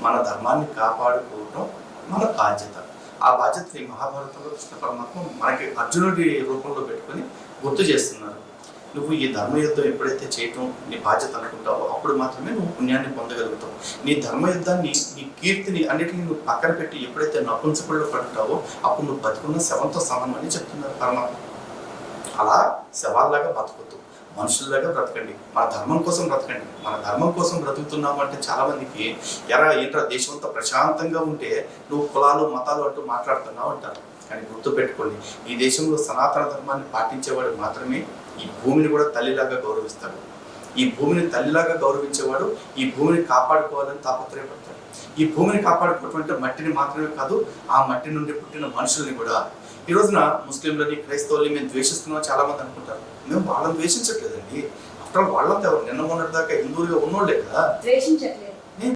మన ధర్మాన్ని కాపాడుకోవటం మన బాధ్యత. ఆ బాధ్యతని మహాభారతంలో కృష్ణ పరమాత్మ మనకి అర్జునుడి రూపంలో పెట్టుకొని గుర్తు చేస్తున్నారు. నువ్వు ఈ ధర్మయుద్ధం ఎప్పుడైతే చేయటం నీ బాధ్యత అనుకుంటావో అప్పుడు మాత్రమే నువ్వు పుణ్యాన్ని పొందగలుగుతావు. నీ ధర్మయుద్ధాన్ని, నీ కీర్తిని అన్నిటిని నువ్వు పక్కన పెట్టి ఎప్పుడైతే నపుంసకుల్లో పడుతావో అప్పుడు నువ్వు బతుకున్న శవంతో సమానం అని చెప్తున్నారు పరమాత్మ. అలా శవాల్లాగా బతకొద్దు, మనుషుల్లాగా బ్రతకండి. మన ధర్మం కోసం బ్రతకండి. మన ధర్మం కోసం బ్రతుకుతున్నాము అంటే చాలా మందికి ఏంట్రా దేశం అంతా ప్రశాంతంగా ఉంటే నువ్వు కులాలు మతాలు అంటూ మాట్లాడుతున్నావు అంటారు. కానీ గుర్తుపెట్టుకోండి, ఈ దేశంలో సనాతన ధర్మాన్ని పాటించేవాడు మాత్రమే ఈ భూమిని కూడా తల్లిలాగా గౌరవిస్తాడు. ఈ భూమిని తల్లిలాగా గౌరవించేవాడు ఈ భూమిని కాపాడుకోవాలని తాపత్రయపడతాడు. ఈ భూమిని కాపాడుకోవటం అంటే మట్టిని మాత్రమే కాదు, ఆ మట్టి నుండి పుట్టిన మనుషుల్ని కూడా. ఈ రోజున ముస్లింలని, క్రైస్తవుల్ని మేము ద్వేషిస్తున్నాం చాలా మంది అనుకుంటారు. మేము వాళ్ళని ద్వేషించట్లేదండి. ఆఫ్టర్ వాళ్ళంతా ఎవరు నిన్న మొన్నటి దాకా హిందువులుగా ఉన్నోళ్లే కదా.